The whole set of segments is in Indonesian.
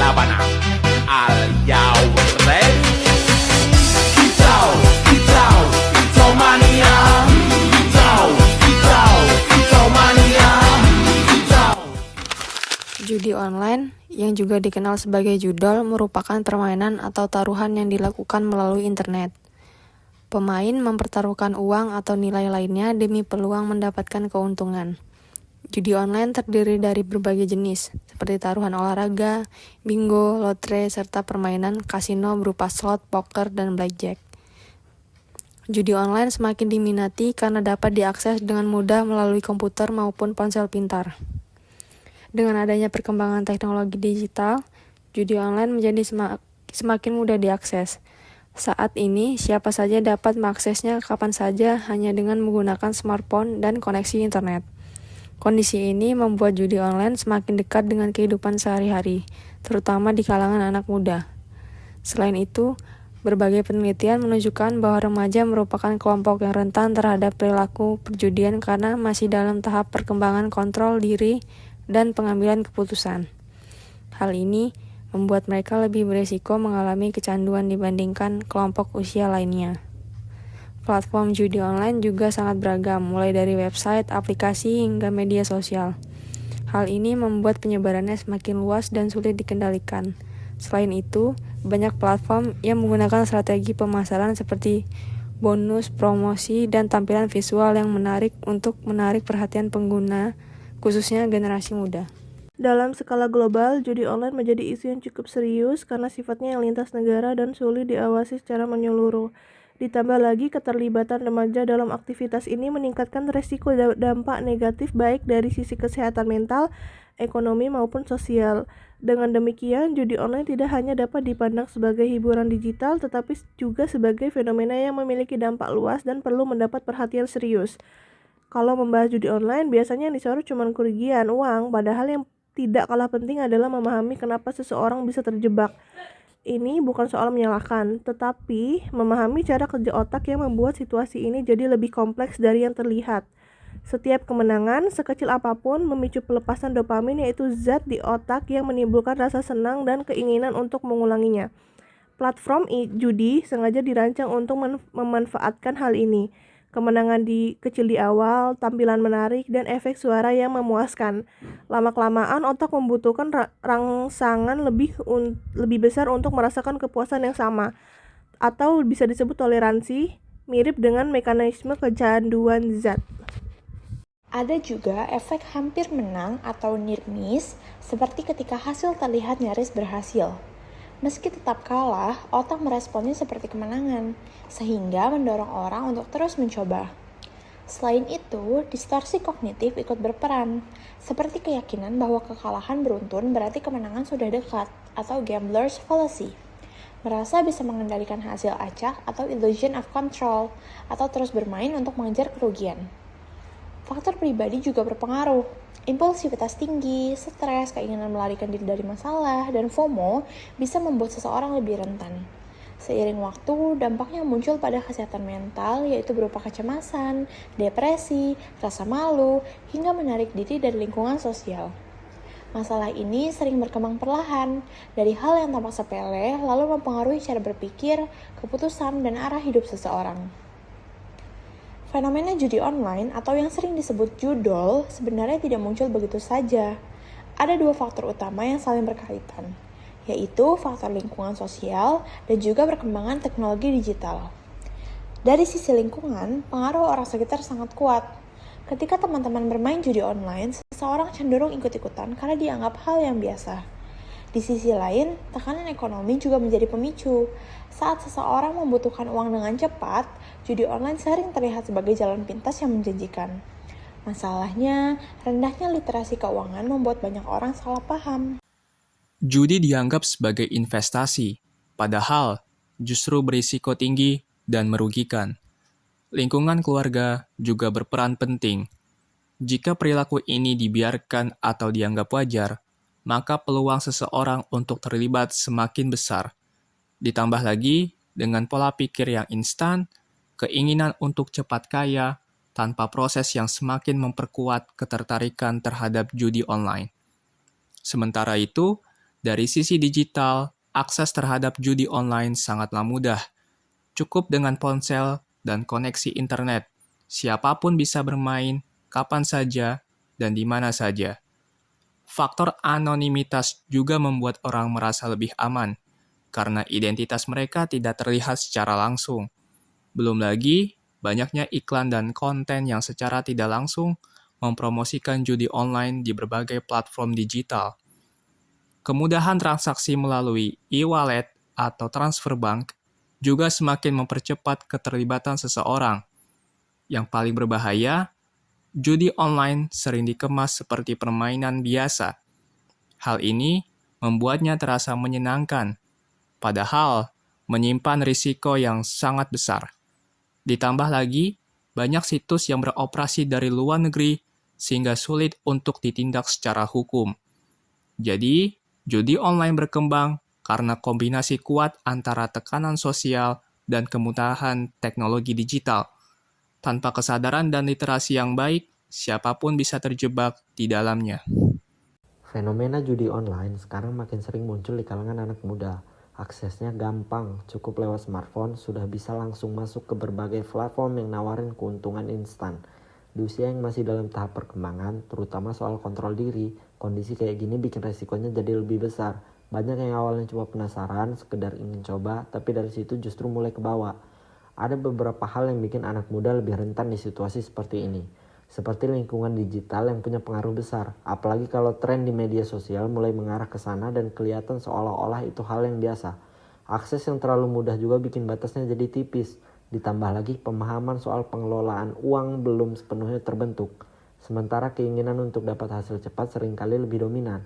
Sabana. Are you ready? Kicau, kicau, kicau mania. Kicau, kicau, kicau mania. Kicau. Judi online, yang juga dikenal sebagai judol, merupakan permainan atau taruhan yang dilakukan melalui internet. Pemain mempertaruhkan uang atau nilai lainnya demi peluang mendapatkan keuntungan. Judi online terdiri dari berbagai jenis, seperti taruhan olahraga, bingo, lotre, serta permainan kasino berupa slot, poker, dan blackjack. Judi online semakin diminati karena dapat diakses dengan mudah melalui komputer maupun ponsel pintar. Dengan adanya perkembangan teknologi digital, judi online menjadi semakin mudah diakses. Saat ini, siapa saja dapat mengaksesnya kapan saja hanya dengan menggunakan smartphone dan koneksi internet. Kondisi ini membuat judi online semakin dekat dengan kehidupan sehari-hari, terutama di kalangan anak muda. Selain itu, berbagai penelitian menunjukkan bahwa remaja merupakan kelompok yang rentan terhadap perilaku perjudian karena masih dalam tahap perkembangan kontrol diri dan pengambilan keputusan. Hal ini membuat mereka lebih berisiko mengalami kecanduan dibandingkan kelompok usia lainnya. Platform judi online juga sangat beragam, mulai dari website, aplikasi, hingga media sosial. Hal ini membuat penyebarannya semakin luas dan sulit dikendalikan. Selain itu, banyak platform yang menggunakan strategi pemasaran seperti bonus, promosi, dan tampilan visual yang menarik untuk menarik perhatian pengguna, khususnya generasi muda. Dalam skala global, judi online menjadi isu yang cukup serius karena sifatnya yang lintas negara dan sulit diawasi secara menyeluruh. Ditambah lagi, keterlibatan remaja dalam aktivitas ini meningkatkan resiko dampak negatif baik dari sisi kesehatan mental, ekonomi maupun sosial. Dengan demikian, judi online tidak hanya dapat dipandang sebagai hiburan digital, tetapi juga sebagai fenomena yang memiliki dampak luas dan perlu mendapat perhatian serius. Kalau membahas judi online, biasanya yang disorot cuma kerugian uang, padahal yang tidak kalah penting adalah memahami kenapa seseorang bisa terjebak. Ini bukan soal menyalahkan, tetapi memahami cara kerja otak yang membuat situasi ini jadi lebih kompleks dari yang terlihat. Setiap kemenangan, sekecil apapun, memicu pelepasan dopamin, yaitu zat di otak yang menimbulkan rasa senang dan keinginan untuk mengulanginya. Platform judi sengaja dirancang untuk memanfaatkan hal ini. Kemenangan kecil di awal, tampilan menarik, dan efek suara yang memuaskan. Lama-kelamaan otak membutuhkan rangsangan lebih besar untuk merasakan kepuasan yang sama, atau bisa disebut toleransi, mirip dengan mekanisme kecanduan zat. Ada juga efek hampir menang atau near miss, seperti ketika hasil terlihat nyaris berhasil. Meski tetap kalah, otak meresponnya seperti kemenangan, sehingga mendorong orang untuk terus mencoba. Selain itu, distorsi kognitif ikut berperan, seperti keyakinan bahwa kekalahan beruntun berarti kemenangan sudah dekat, atau gambler's fallacy. Merasa bisa mengendalikan hasil acak atau illusion of control, atau terus bermain untuk mengejar kerugian. Faktor pribadi juga berpengaruh. Impulsivitas tinggi, stres, keinginan melarikan diri dari masalah, dan FOMO bisa membuat seseorang lebih rentan. Seiring waktu, dampaknya muncul pada kesehatan mental, yaitu berupa kecemasan, depresi, rasa malu, hingga menarik diri dari lingkungan sosial. Masalah ini sering berkembang perlahan, dari hal yang tampak sepele, lalu mempengaruhi cara berpikir, keputusan, dan arah hidup seseorang. Fenomena judi online atau yang sering disebut judol sebenarnya tidak muncul begitu saja. Ada dua faktor utama yang saling berkaitan, yaitu faktor lingkungan sosial dan juga perkembangan teknologi digital. Dari sisi lingkungan, pengaruh orang sekitar sangat kuat. Ketika teman-teman bermain judi online, seseorang cenderung ikut-ikutan karena dianggap hal yang biasa. Di sisi lain, tekanan ekonomi juga menjadi pemicu. Saat seseorang membutuhkan uang dengan cepat, judi online sering terlihat sebagai jalan pintas yang menjanjikan. Masalahnya, rendahnya literasi keuangan membuat banyak orang salah paham. Judi dianggap sebagai investasi, padahal justru berisiko tinggi dan merugikan. Lingkungan keluarga juga berperan penting. Jika perilaku ini dibiarkan atau dianggap wajar, maka peluang seseorang untuk terlibat semakin besar. Ditambah lagi dengan pola pikir yang instan, keinginan untuk cepat kaya, tanpa proses yang semakin memperkuat ketertarikan terhadap judi online. Sementara itu, Dari sisi digital, akses terhadap judi online sangatlah mudah. Cukup dengan ponsel dan koneksi internet. Siapapun bisa bermain kapan saja dan di mana saja. Faktor anonimitas juga membuat orang merasa lebih aman, karena identitas mereka tidak terlihat secara langsung. Belum lagi, banyaknya iklan dan konten yang secara tidak langsung mempromosikan judi online di berbagai platform digital. Kemudahan transaksi melalui e-wallet atau transfer bank juga semakin mempercepat keterlibatan seseorang. Yang paling berbahaya, judi online sering dikemas seperti permainan biasa. Hal ini membuatnya terasa menyenangkan, padahal menyimpan risiko yang sangat besar. Ditambah lagi, banyak situs yang beroperasi dari luar negeri sehingga sulit untuk ditindak secara hukum. Jadi, judi online berkembang karena kombinasi kuat antara tekanan sosial dan kemudahan teknologi digital. Tanpa kesadaran dan literasi yang baik, siapapun bisa terjebak di dalamnya. Fenomena judi online sekarang makin sering muncul di kalangan anak muda. Aksesnya gampang, cukup lewat smartphone sudah bisa langsung masuk ke berbagai platform yang nawarin keuntungan instan. Di usia yang masih dalam tahap perkembangan, terutama soal kontrol diri, kondisi kayak gini bikin resikonya jadi lebih besar. Banyak yang awalnya cuma penasaran, sekedar ingin coba, tapi dari situ justru mulai kebawa. Ada beberapa hal yang bikin anak muda lebih rentan di situasi seperti ini. Seperti lingkungan digital yang punya pengaruh besar, apalagi kalau tren di media sosial mulai mengarah ke sana dan kelihatan seolah-olah itu hal yang biasa. Akses yang terlalu mudah juga bikin batasnya jadi tipis. Ditambah lagi pemahaman soal pengelolaan uang belum sepenuhnya terbentuk. Sementara keinginan untuk dapat hasil cepat seringkali lebih dominan.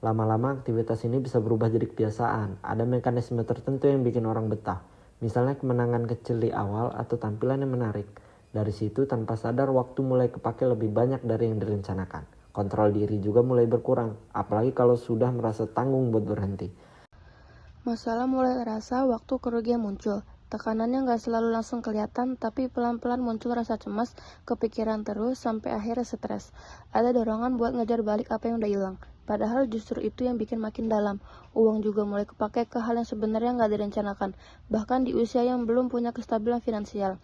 Lama-lama aktivitas ini bisa berubah jadi kebiasaan. Ada mekanisme tertentu yang bikin orang betah. Misalnya kemenangan kecil di awal atau tampilan yang menarik. Dari situ tanpa sadar waktu mulai kepake lebih banyak dari yang direncanakan. Kontrol diri juga mulai berkurang, apalagi kalau sudah merasa tanggung buat berhenti. Masalah mulai terasa waktu kerugian muncul. Tekanannya nggak selalu langsung kelihatan, tapi pelan-pelan muncul rasa cemas, kepikiran terus, sampai akhirnya stres. Ada dorongan buat ngejar balik apa yang udah hilang. Padahal justru itu yang bikin makin dalam. Uang juga mulai kepake ke hal yang sebenarnya nggak direncanakan, bahkan di usia yang belum punya kestabilan finansial.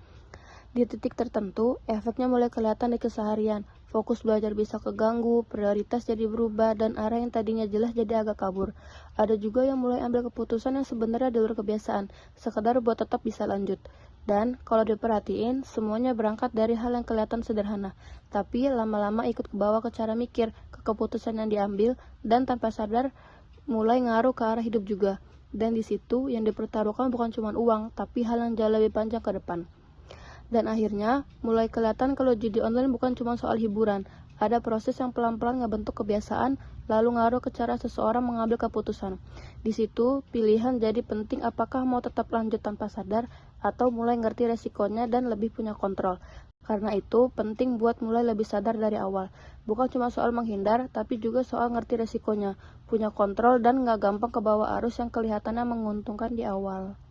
Di titik tertentu, efeknya mulai kelihatan di keseharian. Fokus belajar bisa keganggu, prioritas jadi berubah, dan arah yang tadinya jelas jadi agak kabur. Ada juga yang mulai ambil keputusan yang sebenarnya di luar kebiasaan, sekedar buat tetap bisa lanjut. Dan kalau diperhatiin, semuanya berangkat dari hal yang kelihatan sederhana, tapi lama-lama ikut kebawa ke cara mikir, ke keputusan yang diambil, dan tanpa sadar mulai ngaruh ke arah hidup juga. Dan di situ yang dipertaruhkan bukan cuma uang, tapi hal yang jauh lebih panjang ke depan. Dan akhirnya, mulai kelihatan kalau judi online bukan cuma soal hiburan. Ada proses yang pelan-pelan ngebentuk kebiasaan, lalu ngaruh ke cara seseorang mengambil keputusan. Di situ, pilihan jadi penting apakah mau tetap lanjut tanpa sadar, atau mulai ngerti resikonya dan lebih punya kontrol. Karena itu, penting buat mulai lebih sadar dari awal. Bukan cuma soal menghindar, tapi juga soal ngerti resikonya, punya kontrol dan nggak gampang kebawa arus yang kelihatannya menguntungkan di awal.